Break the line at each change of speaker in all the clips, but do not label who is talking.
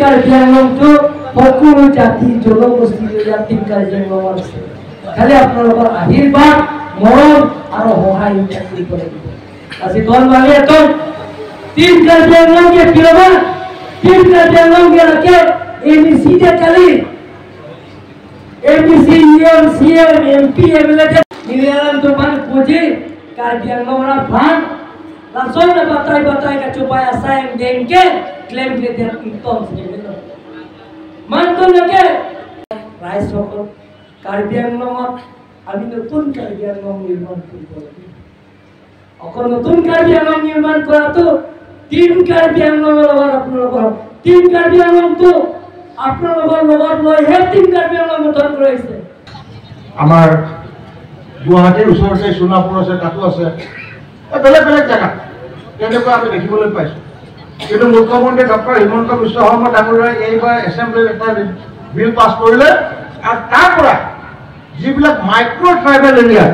কাৰ্বি আংলংটো সকলো জাতি জনগোষ্ঠীৰ জাতিৰ কাৰ্বি আংলং আছে খালি আপোনালোকৰ আশীৰ্বাদ মৰম আৰু সহায় থাকিব লাগিব আজি দল মালি এখন তিন কাৰ্বি আংলং के किलोबा तीन कार्बि आंलং के रखे एमसी के चली MC M CM MP MLA निवेदन तो बन पूछे कार्बि आंलং रा भान लासों में बताई का चुपाय असाइन देंगे क्लेम के देर इतों से मिलो मान तो लगे राइस होकर कार्बि आंलং আমি নতুন কাৰ্বি আংলং নিৰ্মাণ কৰিব লাগিব অকল নতুন কাৰ্বি আংলং নিৰ্মাণ কৰাটো তিন কাৰ্বি আংলংৰ লগত আপোনালোকৰ তিন কাৰ্বি আংলংটো আপোনালোকৰ লগত লৈ হে তিন কাৰ্বি আংলং গঠন কৰিছে
আমাৰ গুৱাহাটীৰ ওচৰতে সোণাপুৰ আছে তাতো আছে বেলেগ বেলেগ জেগা তেনেকুৱা আমি দেখিবলৈ পাইছোঁ কিন্তু মুখ্যমন্ত্ৰী ডক্টৰ হিমন্ত বিশ্ব শৰ্মা ডাঙৰীয়াই এইবাৰ এছেম্বলিত এটা বিল পাছ কৰিলে আৰু তাৰ পৰা যিবিলাক micro' tribal area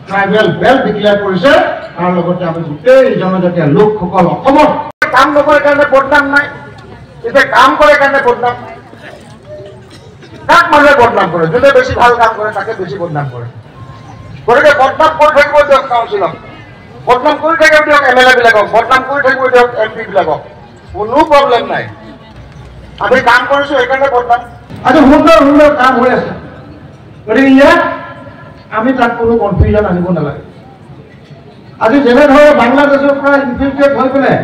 tribal belt declare কৰিছে তাৰ লগতে আমি গোটেই জনজাতীয় লোকসকল অসমত কাম নকৰে কাৰণে বদনাম নাই এতিয়া কাম কৰে কাৰণে বদনাম কাক মানুহে বদনাম কৰে যোনে বেছি ভাল কাম কৰে তাকে বেছি বদনাম কৰে গতিকে বদনাম কৰি থাকিব দিয়ক কাউন্সিলক বদনাম কৰি থাকিব দিয়ক এমএলএ বিলাকক বদনাম কৰি থাকিব দিয়ক এমপি বিলাকক কোনো প্ৰব্লেম নাই আমি কাম কৰিছোঁ সেইকাৰণে বদনাম আজি সুন্দৰ সুন্দৰ কাম হৈ আছে গতিকে ইয়াত আমি তাত কোনো কনফিউজন আনিব নালাগে আজি যেনেধৰণে বাংলাদেশৰ পৰা ইনফিল্ট্ৰেট হৈ পেলাই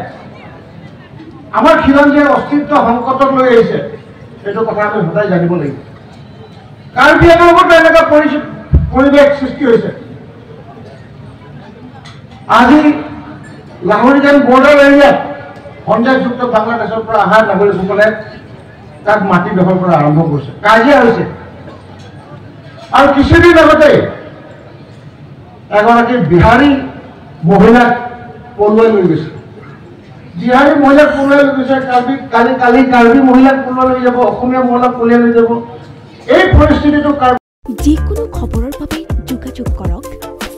আমাৰ খিলঞ্জীয়াৰ অস্তিত্ব সংকটত লৈ আহিছে সেইটো কথা আমি সদায় জানিব লাগিব কাৰ্বি আংলঙতো এনেকুৱা পৰিৱেশ সৃষ্টি হৈছে আজি লাহৰিজান বৰ্ডাৰ এৰিয়াত সন্দেহযুক্ত বাংলাদেশৰ পৰা অহা নাগৰিকসকলে তাত মাটি দখল কৰা আৰম্ভ কৰিছে কাজিয়া হৈছে আৰু কিছুদিন আগতে এগৰাকী বিহাৰী মহিলাক পলুৱাই লৈ গৈছে বিহাৰী মহিলাক পলুৱাই লৈ গৈছে কালি কাৰ্বি মহিলাক পলুৱাই লৈ যাব অসমীয়া মহিলাক পলুৱাই লৈ যাব এই পৰিস্থিতিটো
যিকোনো খবৰৰ বাবে যোগাযোগ কৰক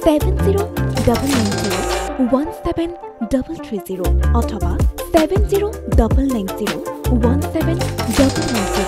7099017330 অথবা 7099017390